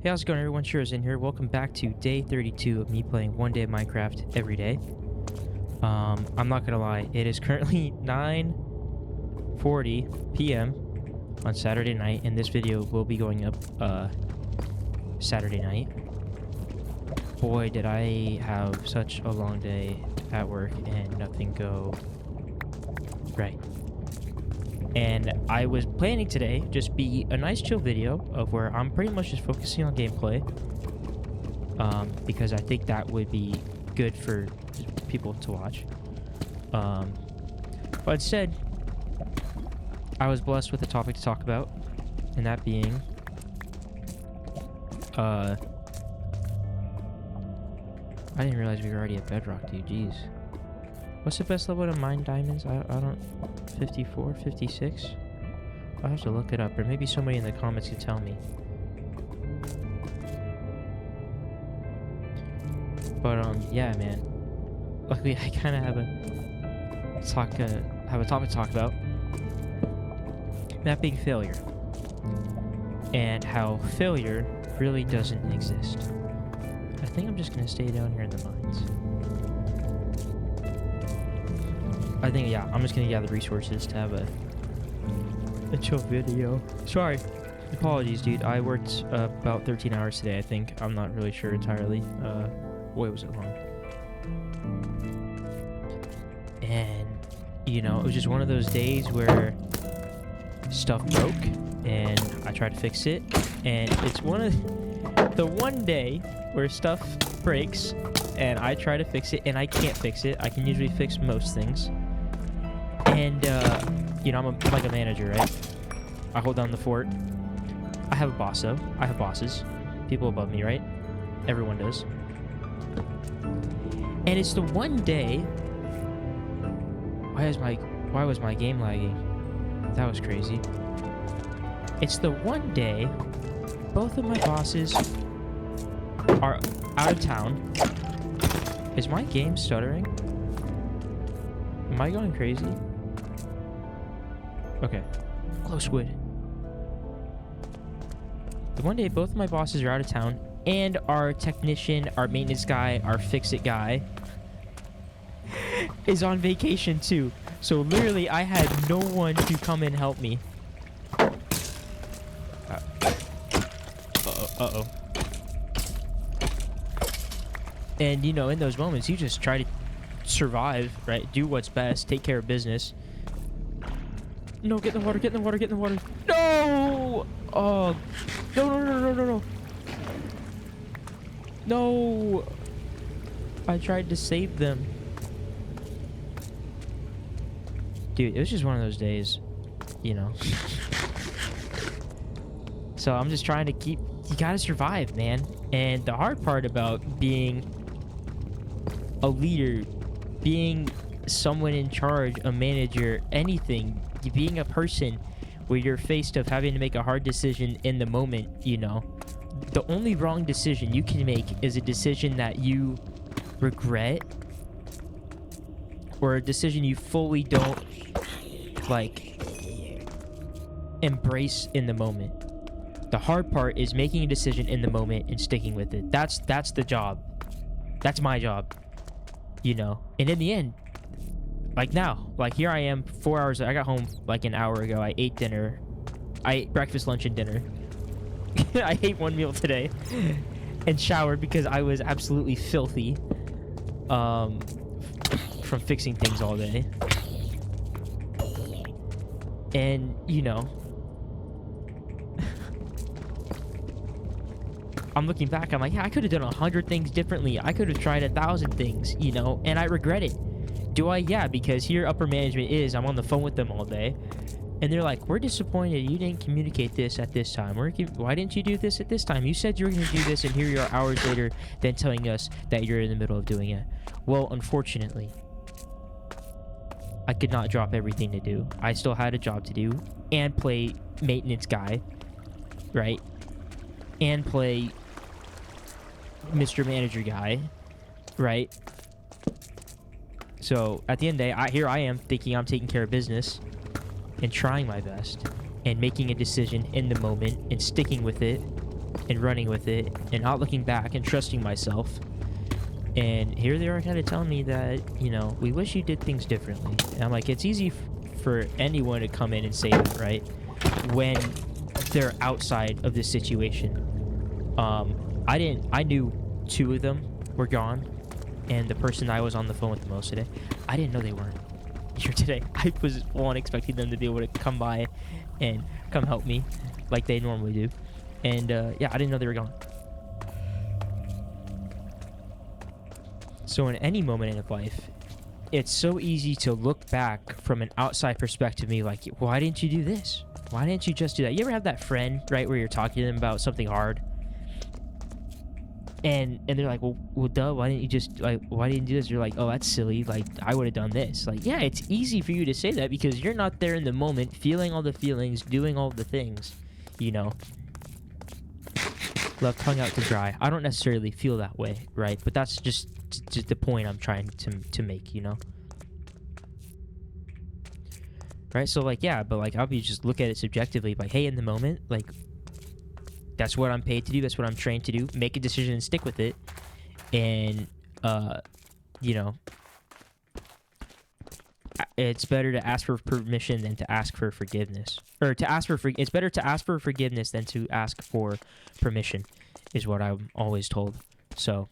Hey, how's it going, everyone? Shuirozen here. Welcome back to day 32 of me playing one day of Minecraft every day. I'm not gonna lie, it is currently 9:40 p.m. on Saturday night, and this video will be going up Saturday night. Boy, did I have such a long day at work and nothing go right. And I was planning today just be a nice chill video of where I'm pretty much just focusing on gameplay, because I think that would be good for people to watch. But instead, I was blessed with a topic to talk about, and that being I didn't realize we were already at bedrock, dude. Jeez. What's the best level to mine diamonds? I don't... 54? 56? I'll have to look it up, or maybe somebody in the comments could tell me. But, yeah, man. Luckily, I kind of have a topic to talk about. That being failure. And how failure really doesn't exist. I think I'm just going to stay down here in the mines. I think, yeah, I'm just gonna gather resources to have a chill video. Sorry. Apologies, dude. I worked about 13 hours today, I think. I'm not really sure entirely. Boy, was it long. And, you know, it was just one of those days where stuff broke, and I tried to fix it. And it's the one day where stuff breaks, and I try to fix it, and I can't fix it. I can usually fix most things. And, you know, I'm like a manager, right? I hold down the fort. I have a boss, though. I have bosses. People above me, right? Everyone does. And it's the one day... Why was my game lagging? That was crazy. It's the one day both of my bosses are out of town. Is my game stuttering? Am I going crazy? Okay. Glow squid. The one day both of my bosses are out of town, and our technician, our maintenance guy, our fix-it guy is on vacation too. So literally I had no one to come and help me. Uh-oh. And you know, in those moments you just try to survive, right? Do what's best, take care of business. No, get in the water, get in the water, get in the water. No! Oh, no. No! I tried to save them. Dude, it was just one of those days, you know. So I'm just trying to you gotta survive, man. And the hard part about being a leader, being someone in charge, a manager, anything, being a person where you're faced of having to make a hard decision in the moment, you know, the only wrong decision you can make is a decision that you regret, or a decision you fully don't like embrace in the moment. The hard part is making a decision in the moment and sticking with it. That's the job. That's my job, you know. And in the end, like now, like here I am, 4 hours. I got home like an hour ago. I ate dinner. I ate breakfast, lunch, and dinner. I ate one meal today and showered because I was absolutely filthy from fixing things all day. And, you know, I'm looking back. I'm like, yeah, I could have done 100 things differently. I could have tried 1,000 things, you know, and I regret it. Do I? Yeah, because here upper management I'm on the phone with them all day, and they're like, we're disappointed you didn't communicate this at this time. Why didn't you do this at this time? You said you were going to do this, and here you are hours later then telling us that you're in the middle of doing it. Well, unfortunately, I could not drop everything to do. I still had a job to do and play maintenance guy, right? And play Mr. Manager guy, right? So at the end of the day, here I am thinking I'm taking care of business and trying my best and making a decision in the moment and sticking with it and running with it and not looking back and trusting myself. And here they are kind of telling me that, you know, we wish you did things differently. And I'm like, it's easy for anyone to come in and say that, right? When they're outside of this situation. I knew 2 of them were gone, and the person I was on the phone with the most today, I didn't know they weren't here today. I was expecting them to be able to come by and come help me like they normally do. And yeah, I didn't know they were gone. So in any moment in life, it's so easy to look back from an outside perspective and be like, why didn't you do this? Why didn't you just do that? You ever have that friend, right, where you're talking to them about something hard? And they're like, well, duh, why didn't you just, like, why didn't you do this? You're like, oh, that's silly. Like, I would have done this. Like, yeah, it's easy for you to say that because you're not there in the moment, feeling all the feelings, doing all the things, you know. Left tongue out to dry. I don't necessarily feel that way, right? But that's just the point I'm trying to make, you know. Right? So, like, yeah, but, like, I'll be just look at it subjectively, like, hey, in the moment, like, that's what I'm paid to do. That's what I'm trained to do. Make a decision and stick with it. And, you know, it's better to ask for permission than to ask for forgiveness. Or to ask for it's better to ask for forgiveness than to ask for permission, is what I'm always told. So,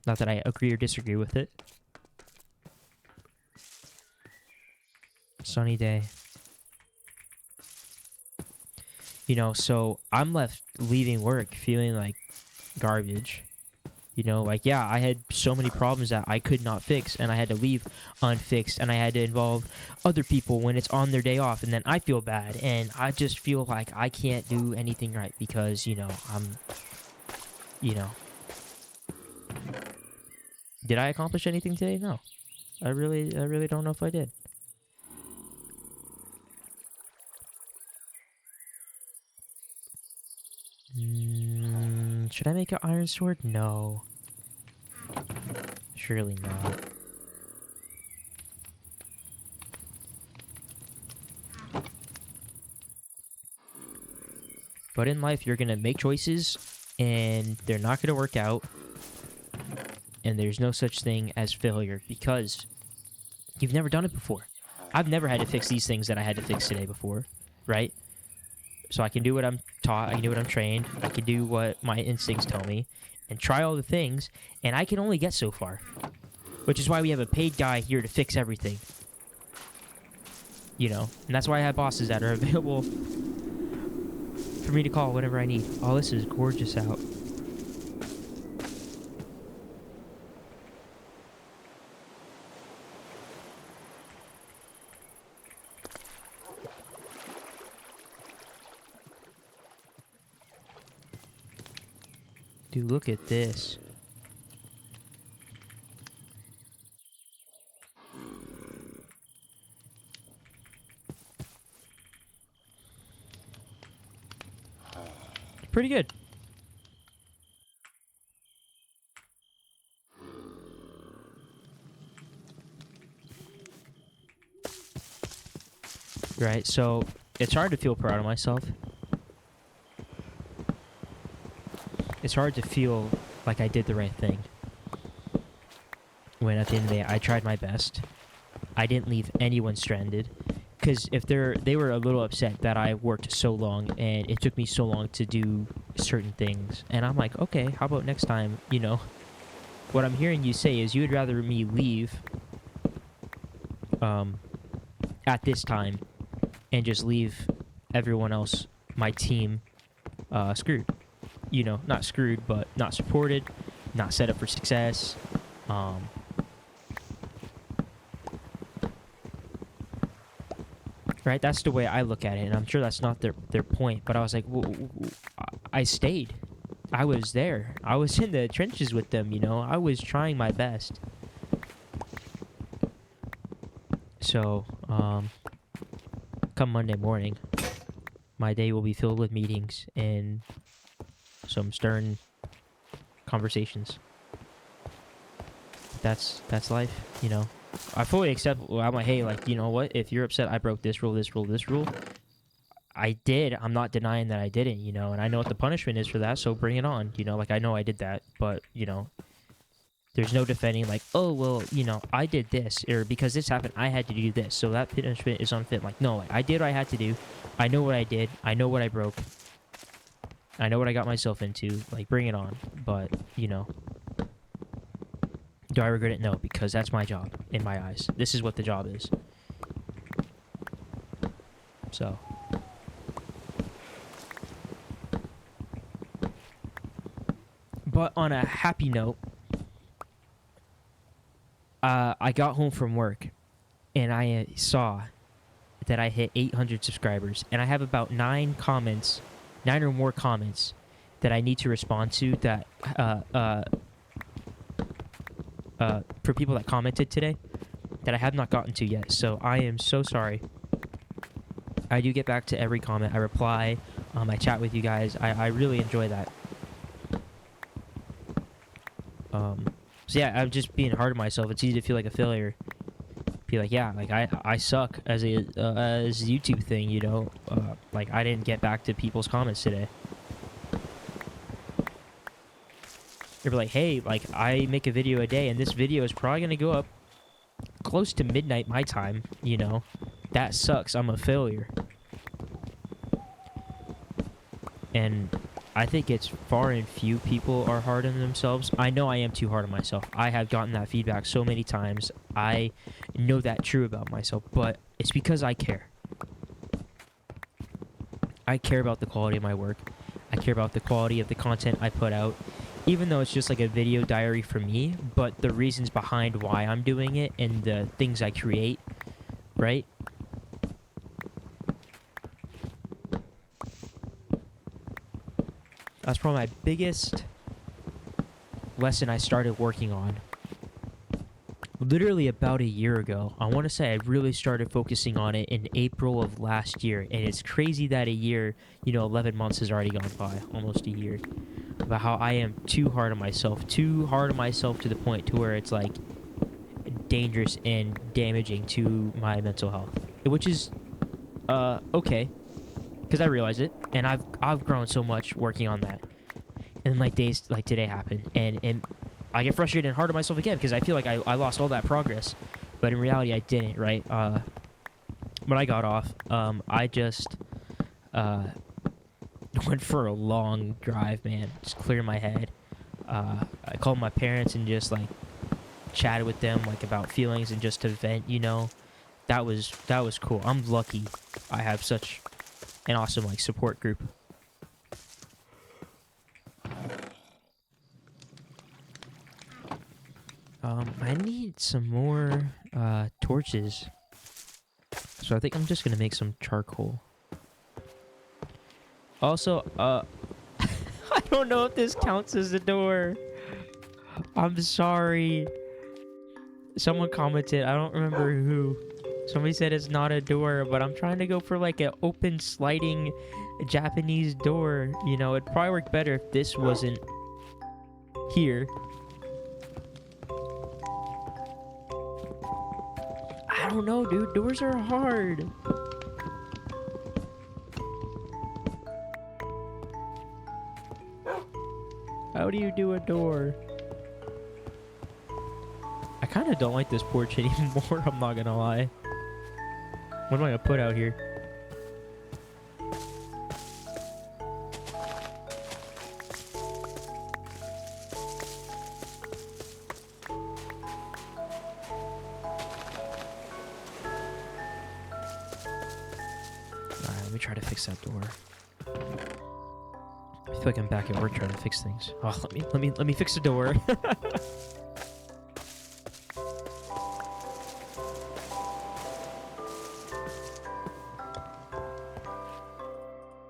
not that I agree or disagree with it. Sunny day. You know, so I'm leaving work feeling like garbage. You know, like, yeah, I had so many problems that I could not fix, and I had to leave unfixed, and I had to involve other people when it's on their day off, and then I feel bad, and I just feel like I can't do anything right because, you know, you know. Did I accomplish anything today? No. I really don't know if I did. Should I make an iron sword? No. Surely not. But in life, you're going to make choices, and they're not going to work out. And there's no such thing as failure because you've never done it before. I've never had to fix these things that I had to fix today before, right? So I can do what I'm taught, I can do what I'm trained, I can do what my instincts tell me, and try all the things, and I can only get so far. Which is why we have a paid guy here to fix everything. You know, and that's why I have bosses that are available for me to call whenever I need. Oh, this is gorgeous out. Dude, look at this. Pretty good. Right, so it's hard to feel proud of myself. It's hard to feel like I did the right thing. When at the end of the day, I tried my best. I didn't leave anyone stranded. Because if they were a little upset that I worked so long and it took me so long to do certain things. And I'm like, okay, how about next time, you know? What I'm hearing you say is you would rather me leave at this time and just leave everyone else, my team, screwed. You know, not screwed, but not supported, not set up for success. Right, that's the way I look at it, and I'm sure that's not their point, but I was like, I stayed. I was there. I was in the trenches with them, you know? I was trying my best. So, come Monday morning, my day will be filled with meetings and some stern conversations. That's life, you know? I fully accept. I'm like, hey, like, you know what? If you're upset, I broke this rule, this rule, this rule. I did. I'm not denying that I didn't, you know, and I know what the punishment is for that, so bring it on. You know, like I know I did that, but, you know, there's no defending like, oh, well, you know, I did this, or because this happened, I had to do this, so that punishment is unfit. Like, no, like, I did what I had to do. I know what I did. I know what I broke. I know what I got myself into. Like, bring it on. But, you know, do I regret it? No, because that's my job in my eyes. This is what the job is. So. But on a happy note, I got home from work and I saw that I hit 800 subscribers, and I have about 9 or more comments that I need to respond to that for people that commented today that I have not gotten to yet. So I am so sorry. I do get back to every comment. I reply. I chat with you guys. I really enjoy that. So yeah, I'm just being hard on myself. It's easy to feel like a failure. Be like, yeah, like I suck as a YouTube thing, you know. Like I didn't get back to people's comments today. They're like, hey, like I make a video a day, and this video is probably gonna go up close to midnight my time. You know, that sucks. I'm a failure. And I think it's far and few people are hard on themselves. I know I am too hard on myself. I have gotten that feedback so many times. I know that true about myself, but it's because I care. I care about the quality of my work. I care about the quality of the content I put out, even though it's just like a video diary for me, but the reasons behind why I'm doing it and the things I create, right? That's probably my biggest lesson I started working on. Literally about a year ago. I want to say I really started focusing on it in April of last year. And it's crazy that a year, you know, 11 months has already gone by. Almost a year. About how I am too hard on myself. Too hard on myself to the point to where it's like dangerous and damaging to my mental health. Which is okay. Because I realize it, and I've grown so much working on that. And like days like today happened, and I get frustrated and hard on myself again because I feel like I lost all that progress, but in reality I didn't. Right? When I got off, I just went for a long drive, man. Just clear my head. I called my parents and just like chatted with them like about feelings and just to vent. You know, that was cool. I'm lucky. I have such an awesome like support group. I need some more torches, so I think I'm just gonna make some charcoal. Also, I don't know if this counts as a door. I'm sorry. Someone commented, I don't remember who. Somebody said it's not a door, but I'm trying to go for like an open sliding Japanese door. You know, it'd probably work better if this wasn't here. I don't know, dude. Doors are hard. How do you do a door? I kind of don't like this porch anymore, I'm not gonna lie. What am I gonna put out here? Alright, let me try to fix that door. I feel like I'm back at work trying to fix things. Oh, let me fix the door.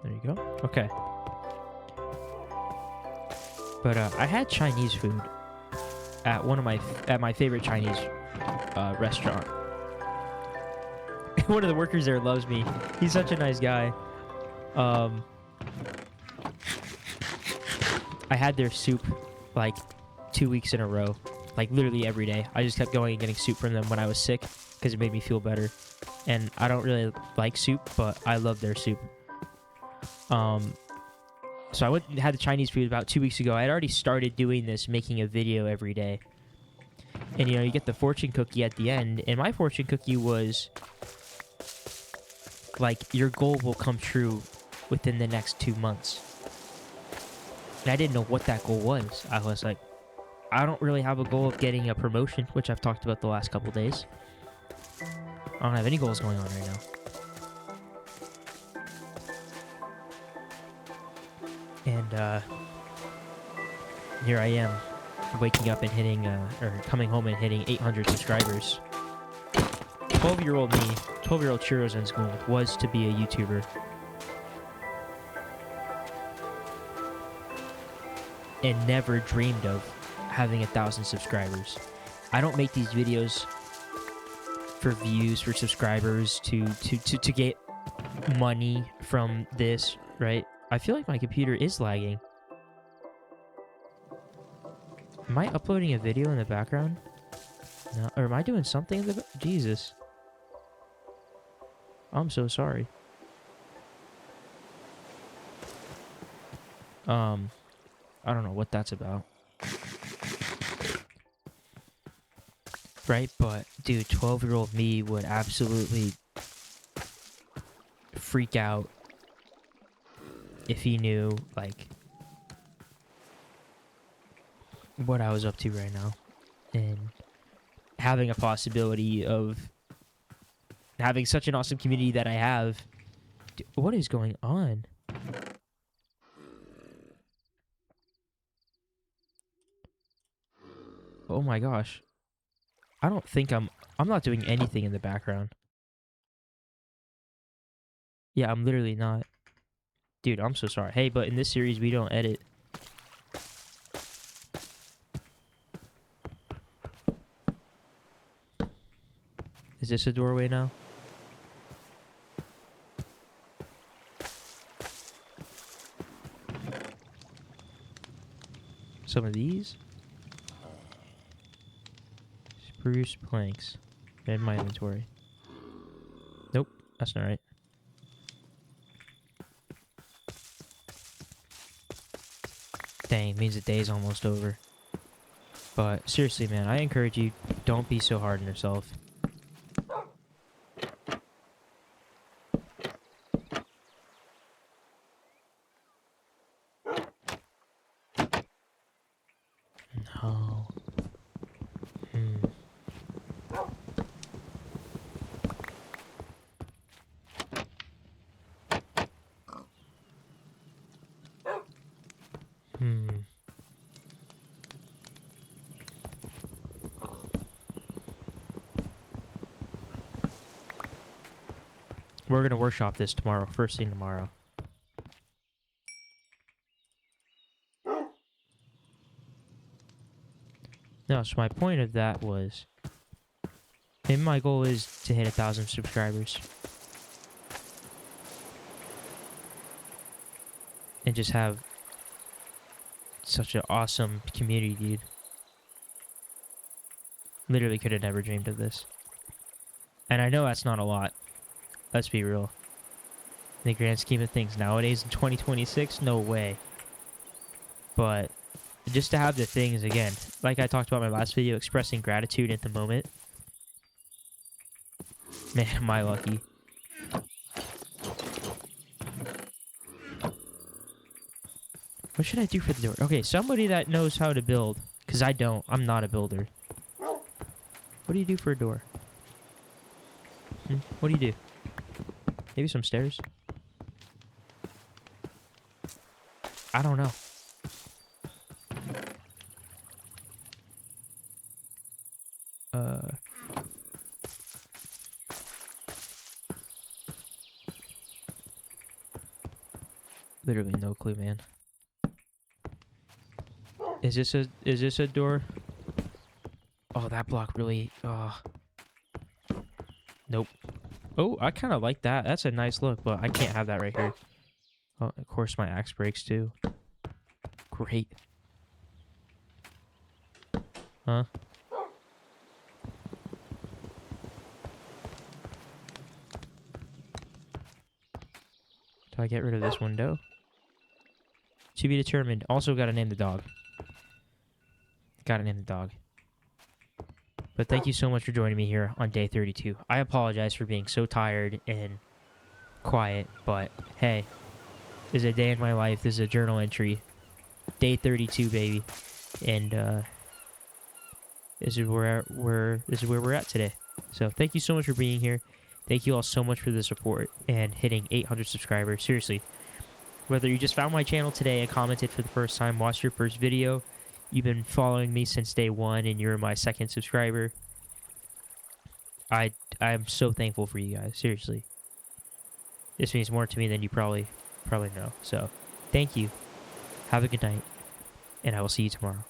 There you go. Okay. But I had Chinese food at my favorite Chinese restaurant. One of the workers there loves me. He's such a nice guy. I had their soup like 2 weeks in a row, like literally every day. I just kept going and getting soup from them when I was sick because it made me feel better. And I don't really like soup, but I love their soup. So I went and had the Chinese food about 2 weeks ago. I had already started doing this, making a video every day. And, you know, you get the fortune cookie at the end. And my fortune cookie was, like, your goal will come true within the next 2 months. And I didn't know what that goal was. I was like, I don't really have a goal of getting a promotion, which I've talked about the last couple days. I don't have any goals going on right now. And here I am, waking up and hitting, or coming home and hitting 800 subscribers. 12-year-old me, 12-year-old Shuirozen's goal was to be a YouTuber. And never dreamed of having 1,000 subscribers. I don't make these videos for views, for subscribers, to get money from this, right? I feel like my computer is lagging. Am I uploading a video in the background? No, or am I doing something in the Jesus. I'm so sorry. I don't know what that's about. Right, but dude, 12-year-old me would absolutely freak out if he knew, like, what I was up to right now. And having a possibility of having such an awesome community that I have. Dude, what is going on? Oh my gosh. I don't think I'm not doing anything in the background. Yeah, I'm literally not. Dude, I'm so sorry. Hey, but in this series, we don't edit. Is this a doorway now? Some of these? Spruce planks. In my inventory. Nope, that's not right. Dang, means the day's almost over. But seriously, man, I encourage you, don't be so hard on yourself. No. We're gonna workshop this tomorrow, first thing tomorrow. No, so my point of that was, maybe my goal is to hit 1,000 subscribers. And just have such an awesome community, dude. Literally could have never dreamed of this. And I know that's not a lot. Let's be real. In the grand scheme of things nowadays in 2026, no way. But just to have the things, again, like I talked about in my last video, expressing gratitude at the moment. Man, am I lucky. What should I do for the door? Okay, somebody that knows how to build. Because I don't. I'm not a builder. What do you do for a door? What do you do? Maybe some stairs? I don't know. Literally no clue, man. Is this a door? Oh, that block really. Nope. Oh, I kind of like that. That's a nice look, but I can't have that right here. Oh, of course my axe breaks too. Great. Huh? I get rid of this window. To be determined. Also gotta name the dog. Gotta name the dog. But thank you so much for joining me here on day 32. I apologize for being so tired and quiet, but hey, this is a day in my life. This is a journal entry. Day 32, baby. And this is where we're at today. So thank you so much for being here. Thank you all so much for the support and hitting 800 subscribers. Seriously, whether you just found my channel today and commented for the first time, watched your first video, you've been following me since day one, and you're my second subscriber, I'm so thankful for you guys. Seriously, this means more to me than you probably know. So thank you. Have a good night, and I will see you tomorrow.